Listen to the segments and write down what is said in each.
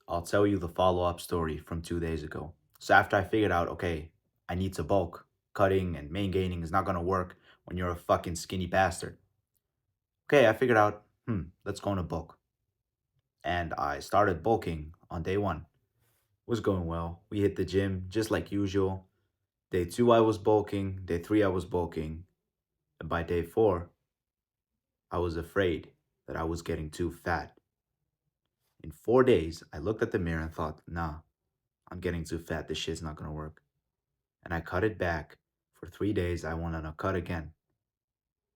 I'll tell you the follow-up story from 2 days ago. So after I figured out, okay, I need to bulk, cutting and main gaining is not gonna work when you're a fucking skinny bastard. Okay, I figured out, let's go on a bulk. And I started bulking on day one. Was going well. We hit the gym just like usual. Day two, I was bulking. Day three, I was bulking. And by day four, I was afraid that I was getting too fat. In 4 days, I looked at the mirror and thought, nah, I'm getting too fat. This shit's not gonna work. And I cut it back. For 3 days, I went on a cut again.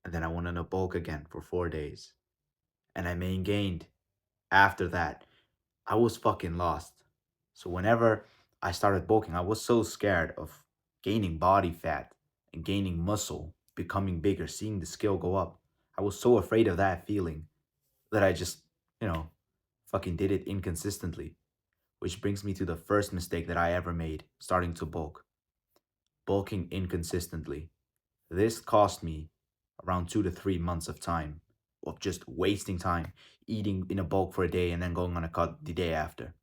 And then I went on a bulk again for 4 days. And I main gained after that. I was fucking lost. So whenever I started bulking, I was so scared of gaining body fat and gaining muscle, becoming bigger, seeing the scale go up. I was so afraid of that feeling that I just, you know, fucking did it inconsistently. Which brings me to the first mistake that I ever made starting to bulk. Bulking inconsistently. This cost me around 2 to 3 months of time, of just wasting time eating in a bulk for a day and then going on a cut the day after.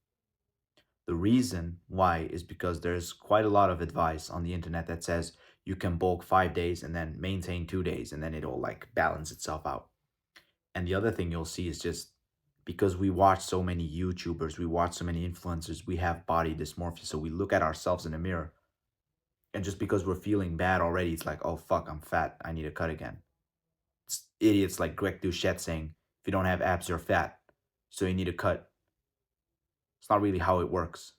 The reason why is because there's quite a lot of advice on the internet that says you can bulk 5 days and then maintain 2 days and then it'll like balance itself out. And the other thing you'll see is just because we watch so many YouTubers, we watch so many influencers, we have body dysmorphia. So we look at ourselves in the mirror. And just because we're feeling bad already, it's like, oh fuck, I'm fat. I need to cut again. It's idiots like Greg Doucette saying, if you don't have abs, you're fat. So you need to cut. It's not really how it works.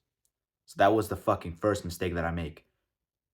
So that was the fucking first mistake that I make.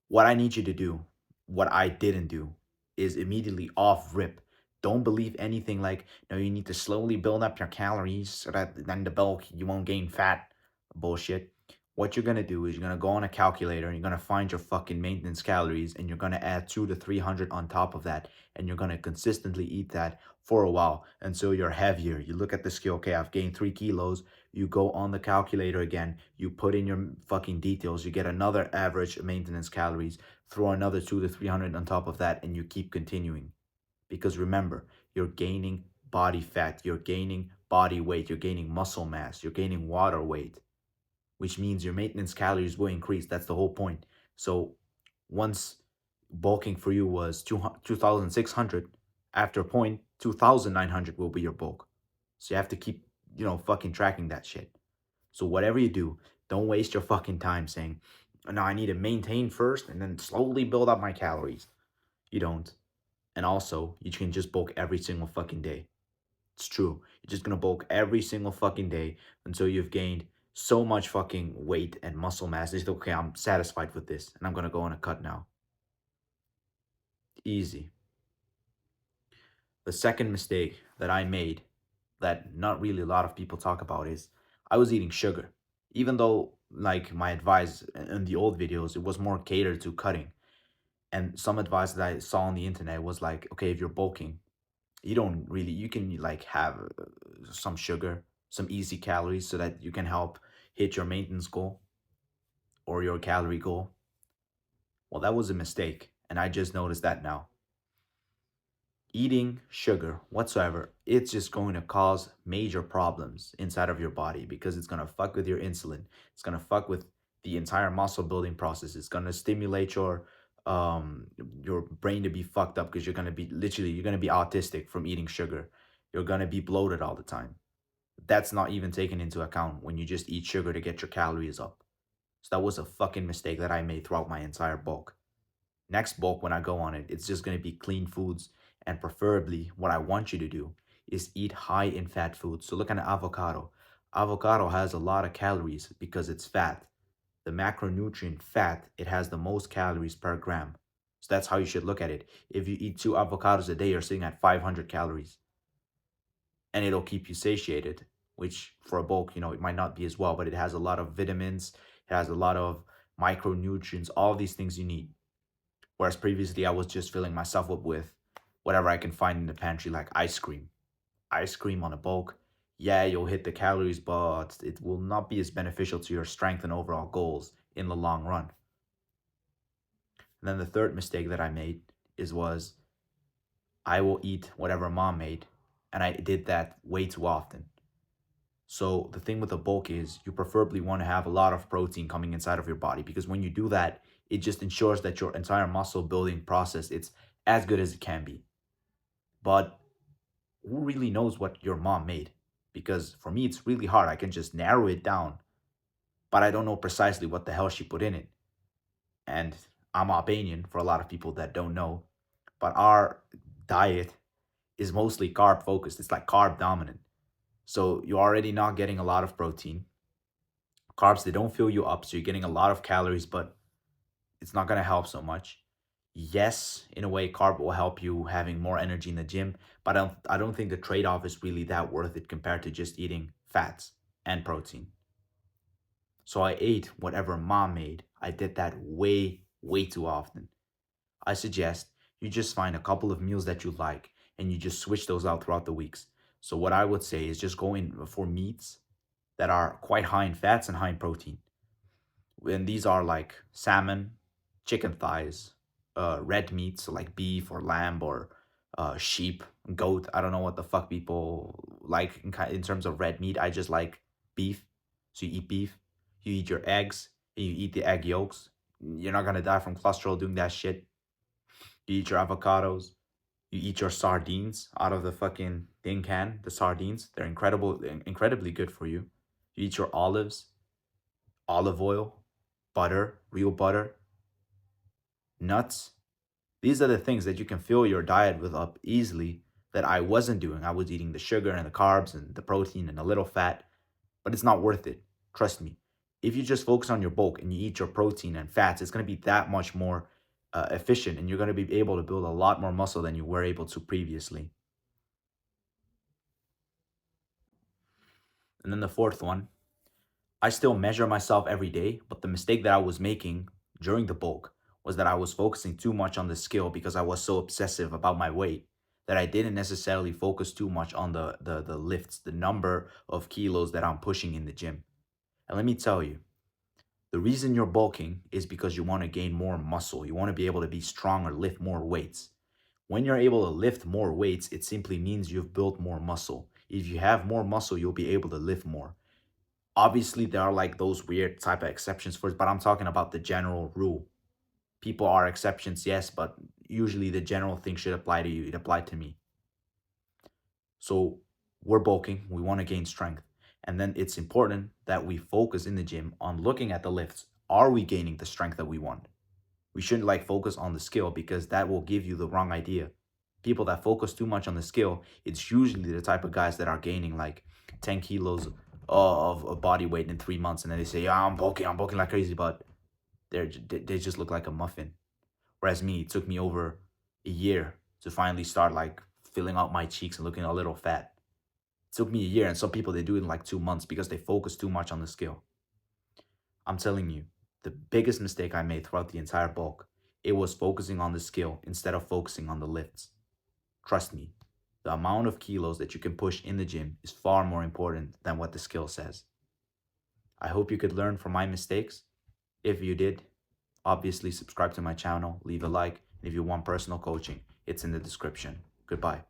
What I need you to do, what I didn't do, is immediately off rip. Don't believe anything like, no, you need to slowly build up your calories so that then the bulk, you won't gain fat. Bullshit. What you're gonna do is you're gonna go on a calculator and you're gonna find your fucking maintenance calories and you're gonna add 2 to 300 on top of that. And you're gonna consistently eat that for a while until you're heavier. You look at the scale, okay, I've gained 3 kilos. You go on the calculator again, you put in your fucking details, you get another average maintenance calories, throw another 2 to 300 on top of that, and you keep continuing. Because remember, you're gaining body fat, you're gaining body weight, you're gaining muscle mass, you're gaining water weight, which means your maintenance calories will increase. That's the whole point. So once bulking for you was 2,600, after a point, 2,900 will be your bulk. So you have to keep, fucking tracking that shit. So whatever you do, don't waste your fucking time saying, no, I need to maintain first and then slowly build up my calories. You don't. And also, you can just bulk every single fucking day. It's true. You're just gonna bulk every single fucking day until you've gained so much fucking weight and muscle mass. It's okay, I'm satisfied with this and I'm gonna go on a cut now. Easy. The second mistake that I made that not really a lot of people talk about is I was eating sugar. Even though like my advice in the old videos, it was more catered to cutting. And some advice that I saw on the internet was like, okay, if you're bulking, you don't really, you can like have some sugar, some easy calories so that you can help hit your maintenance goal or your calorie goal. Well, that was a mistake. And I just noticed that now. Eating sugar whatsoever, it's just going to cause major problems inside of your body because it's going to fuck with your insulin. It's going to fuck with the entire muscle building process. It's going to stimulate your brain to be fucked up because you're going to be autistic from eating sugar. You're going to be bloated all the time. That's not even taken into account when you just eat sugar to get your calories up. So that was a fucking mistake that I made throughout my entire bulk. Next bulk, when I go on it, it's just going to be clean foods. And preferably, what I want you to do is eat high in fat foods. So look at an avocado. Avocado has a lot of calories because it's fat. The macronutrient fat, it has the most calories per gram. So that's how you should look at it. If you eat 2 avocados a day, you're sitting at 500 calories. And it'll keep you satiated, which for a bulk, it might not be as well, but it has a lot of vitamins. It has a lot of micronutrients, all these things you need. Whereas previously, I was just filling myself up with whatever I can find in the pantry, like ice cream. Ice cream on a bulk, yeah, you'll hit the calories, but it will not be as beneficial to your strength and overall goals in the long run. And then the third mistake that I made was I will eat whatever mom made, and I did that way too often. So the thing with the bulk is you preferably want to have a lot of protein coming inside of your body, because when you do that, it just ensures that your entire muscle building process it's as good as it can be. But who really knows what your mom made? Because for me, it's really hard. I can just narrow it down, but I don't know precisely what the hell she put in it. And I'm Albanian for a lot of people that don't know, but our diet is mostly carb focused. It's like carb dominant. So you're already not getting a lot of protein. Carbs, they don't fill you up. So you're getting a lot of calories, but it's not going to help so much. Yes, in a way, carb will help you having more energy in the gym, but I don't think the trade-off is really that worth it compared to just eating fats and protein. So I ate whatever mom made. I did that way, way too often. I suggest you just find a couple of meals that you like and you just switch those out throughout the weeks. So what I would say is just go in for meats that are quite high in fats and high in protein. And these are like salmon, chicken thighs, red meats so like beef or lamb or sheep, goat. I don't know what the fuck people like in terms of red meat. I just like beef. So you eat beef, you eat your eggs, and you eat the egg yolks. You're not gonna die from cholesterol doing that shit. You eat your avocados, you eat your sardines out of the fucking tin can. The sardines, they're incredibly good for you. You eat your olives, olive oil, butter, real butter, nuts. These are the things that you can fill your diet with up easily that I wasn't doing. I was eating the sugar and the carbs and the protein and a little fat, but it's not worth it. Trust me. If you just focus on your bulk and you eat your protein and fats, it's going to be that much more efficient, and you're going to be able to build a lot more muscle than you were able to previously. And then the fourth one, I still measure myself every day, but the mistake that I was making during the bulk was that I was focusing too much on the skill because I was so obsessive about my weight that I didn't necessarily focus too much on the lifts, the number of kilos that I'm pushing in the gym. And let me tell you, the reason you're bulking is because you want to gain more muscle. You want to be able to be stronger, lift more weights. When you're able to lift more weights, it simply means you've built more muscle. If you have more muscle, you'll be able to lift more. Obviously, there are like those weird type of exceptions for it, but I'm talking about the general rule. People are exceptions, yes, but usually the general thing should apply to you. It applied to me. So we're bulking, we want to gain strength. And then it's important that we focus in the gym on looking at the lifts. Are we gaining the strength that we want? We shouldn't like focus on the skill because that will give you the wrong idea. People that focus too much on the skill, it's usually the type of guys that are gaining like 10 kilos of body weight in 3 months. And then they say, yeah, I'm bulking like crazy, but they just look like a muffin. Whereas me, it took me over a year to finally start like filling out my cheeks and looking a little fat. It took me a year, and some people they do it in like 2 months because they focus too much on the skill. I'm telling you, the biggest mistake I made throughout the entire bulk, it was focusing on the skill instead of focusing on the lifts. Trust me, the amount of kilos that you can push in the gym is far more important than what the skill says. I hope you could learn from my mistakes. If you did, obviously subscribe to my channel, leave a like, and if you want personal coaching, it's in the description. Goodbye.